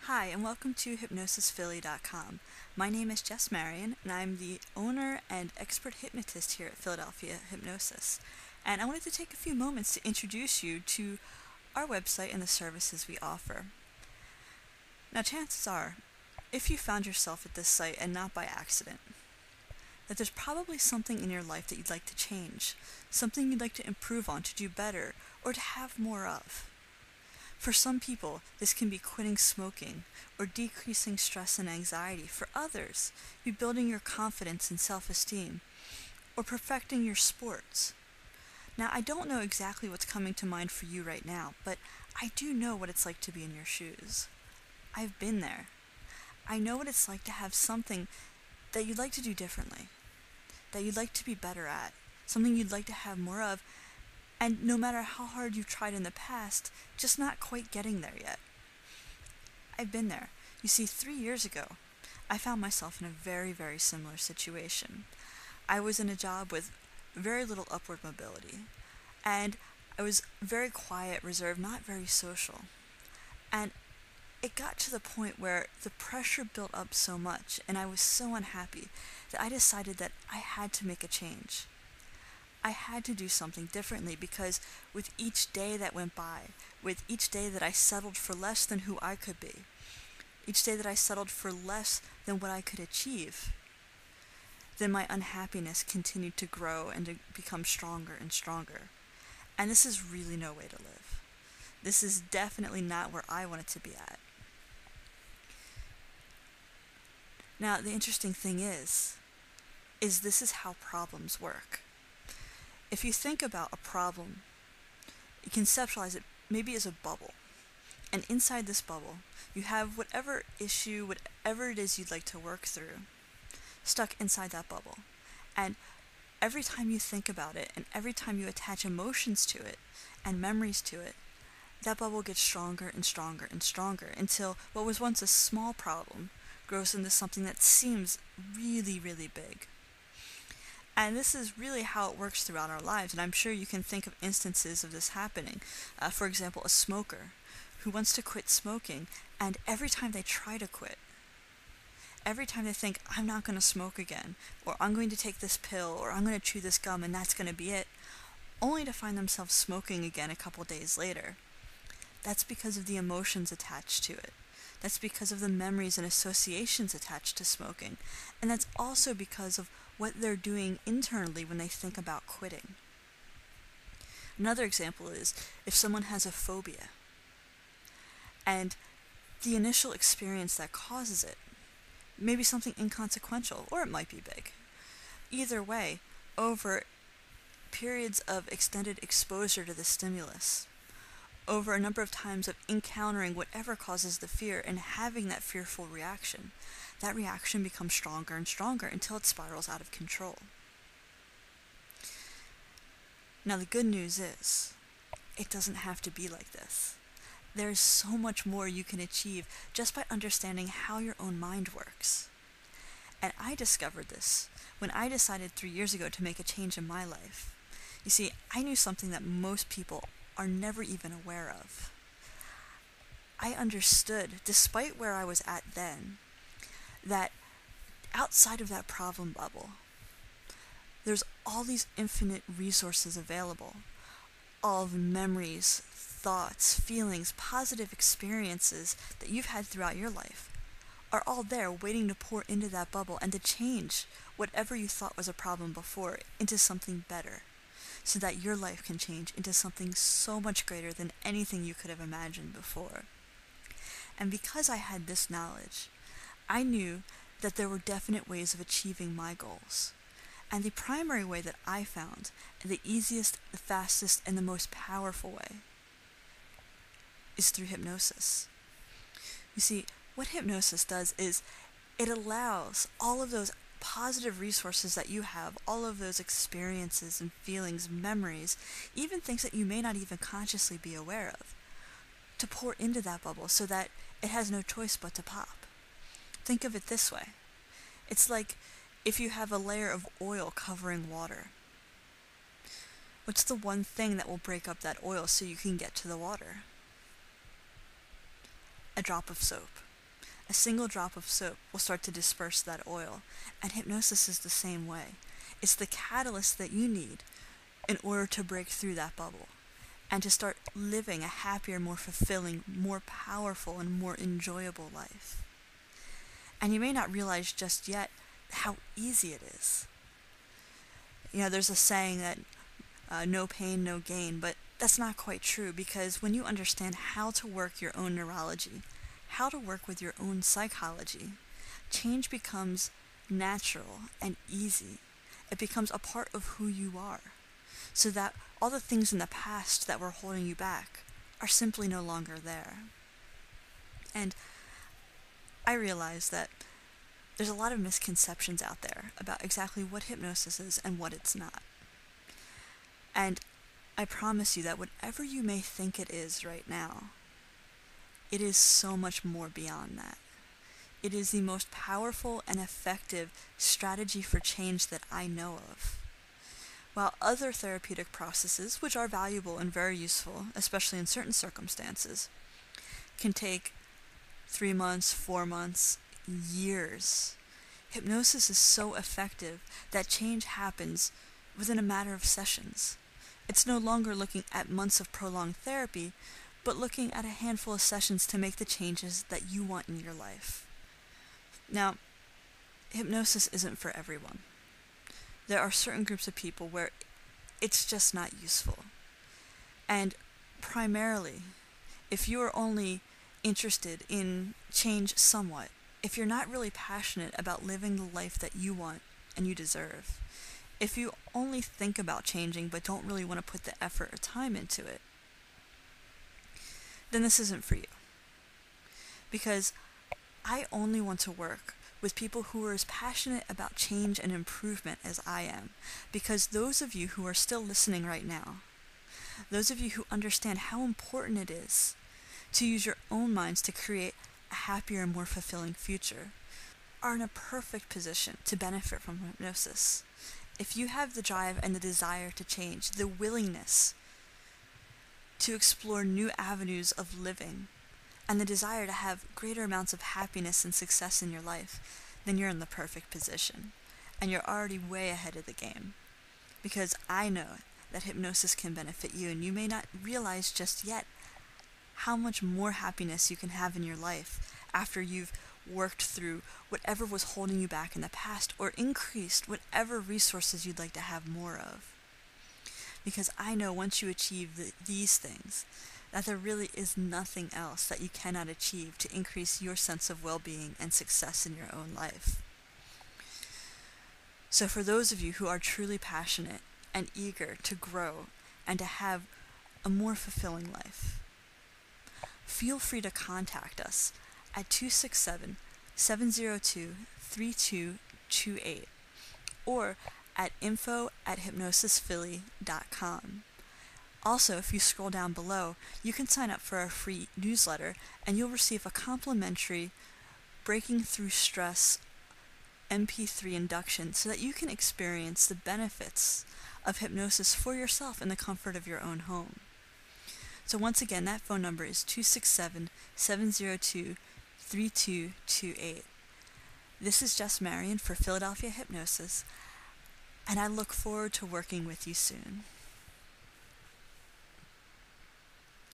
Hi, and welcome to HypnosisPhilly.com. My name is Jess Marion, and I'm the owner and expert hypnotist here at Philadelphia Hypnosis. And I wanted to take a few moments to introduce you to our website and the services we offer. Now, chances are, if you found yourself at this site and not by accident, that there's probably something in your life that you'd like to change, something you'd like to improve on, to do better, or to have more of. For some people, this can be quitting smoking or decreasing stress and anxiety. For others, rebuilding your confidence and self-esteem or perfecting your sports. Now, I don't know exactly what's coming to mind for you right now, but I do know what it's like to be in your shoes. I've been there. I know what it's like to have something that you'd like to do differently, that you'd like to be better at, something you'd like to have more of, and no matter how hard you've tried in the past, just not quite getting there yet. I've been there. You see, 3 years ago, I found myself in a very, very similar situation. I was in a job with very little upward mobility, and I was very quiet, reserved, not very social. And it got to the point where the pressure built up so much, and I was so unhappy, that I decided that I had to make a change. I had to do something differently because with each day that went by, with each day that I settled for less than who I could be, each day that I settled for less than what I could achieve, then my unhappiness continued to grow and to become stronger and stronger. And this is really no way to live. This is definitely not where I wanted to be at. Now, the interesting thing is this is how problems work. If you think about a problem, you conceptualize it maybe as a bubble. And inside this bubble, you have whatever issue, whatever it is you'd like to work through, stuck inside that bubble. And every time you think about it, and every time you attach emotions to it, and memories to it, that bubble gets stronger and stronger and stronger until what was once a small problem grows into something that seems really, really big. And this is really how it works throughout our lives, and I'm sure you can think of instances of this happening. For example, a smoker who wants to quit smoking, and every time they try to quit, every time they think, I'm not going to smoke again, or I'm going to take this pill, or I'm going to chew this gum, and that's going to be it, only to find themselves smoking again a couple days later. That's because of the emotions attached to it. That's because of the memories and associations attached to smoking. And that's also because of what they're doing internally when they think about quitting. Another example is if someone has a phobia, and the initial experience that causes it may be something inconsequential, or it might be big. Either way, over periods of extended exposure to the stimulus, over a number of times of encountering whatever causes the fear and having that fearful reaction, that reaction becomes stronger and stronger until it spirals out of control. Now, the good news is, it doesn't have to be like this. There's so much more you can achieve just by understanding how your own mind works. And I discovered this when I decided 3 years ago to make a change in my life. You see, I knew something that most people are never even aware of. I understood, despite where I was at then, that outside of that problem bubble, there's all these infinite resources available. All of the memories, thoughts, feelings, positive experiences that you've had throughout your life are all there waiting to pour into that bubble and to change whatever you thought was a problem before into something better, so that your life can change into something so much greater than anything you could have imagined before. And because I had this knowledge, I knew that there were definite ways of achieving my goals. And the primary way that I found, and the easiest, the fastest, and the most powerful way, is through hypnosis. You see, what hypnosis does is it allows all of those positive resources that you have, all of those experiences and feelings, memories, even things that you may not even consciously be aware of, to pour into that bubble so that it has no choice but to pop. Think of it this way. It's like if you have a layer of oil covering water. What's the one thing that will break up that oil so you can get to the water? A drop of soap. a single drop of soap will start to disperse that oil, and hypnosis is the same way. It's the catalyst that you need in order to break through that bubble and to start living a happier, more fulfilling, more powerful, and more enjoyable life. And you may not realize just yet how easy it is. There's a saying that no pain, no gain, but that's not quite true, because when you understand how to work your own neurology, how to work with your own psychology, change becomes natural and easy. It becomes a part of who you are, so that all the things in the past that were holding you back are simply no longer there. And I realize that there's a lot of misconceptions out there about exactly what hypnosis is and what it's not. And I promise you that whatever you may think it is right now, it is so much more beyond that. It is the most powerful and effective strategy for change that I know of. While other therapeutic processes, which are valuable and very useful, especially in certain circumstances, can take 3 months, 4 months, years, hypnosis is so effective that change happens within a matter of sessions. It's no longer looking at months of prolonged therapy, but looking at a handful of sessions to make the changes that you want in your life. Now, hypnosis isn't for everyone. There are certain groups of people where it's just not useful. And primarily, if you are only interested in change somewhat, if you're not really passionate about living the life that you want and you deserve, if you only think about changing but don't really want to put the effort or time into it, then this isn't for you. Because I only want to work with people who are as passionate about change and improvement as I am. Because those of you who are still listening right now, those of you who understand how important it is to use your own minds to create a happier and more fulfilling future, are in a perfect position to benefit from hypnosis. If you have the drive and the desire to change, the willingness to explore new avenues of living, and the desire to have greater amounts of happiness and success in your life, then you're in the perfect position. And you're already way ahead of the game. Because I know that hypnosis can benefit you, and you may not realize just yet how much more happiness you can have in your life after you've worked through whatever was holding you back in the past, or increased whatever resources you'd like to have more of. Because I know once you achieve these things, that there really is nothing else that you cannot achieve to increase your sense of well-being and success in your own life. So for those of you who are truly passionate and eager to grow and to have a more fulfilling life, feel free to contact us at 267-702-3228 or at info@hypnosisphilly.com. Also, if you scroll down below, you can sign up for our free newsletter and you'll receive a complimentary Breaking Through Stress MP3 induction so that you can experience the benefits of hypnosis for yourself in the comfort of your own home. So once again, that phone number is 267-702-3228. This is Jess Marion for Philadelphia Hypnosis, and I look forward to working with you soon.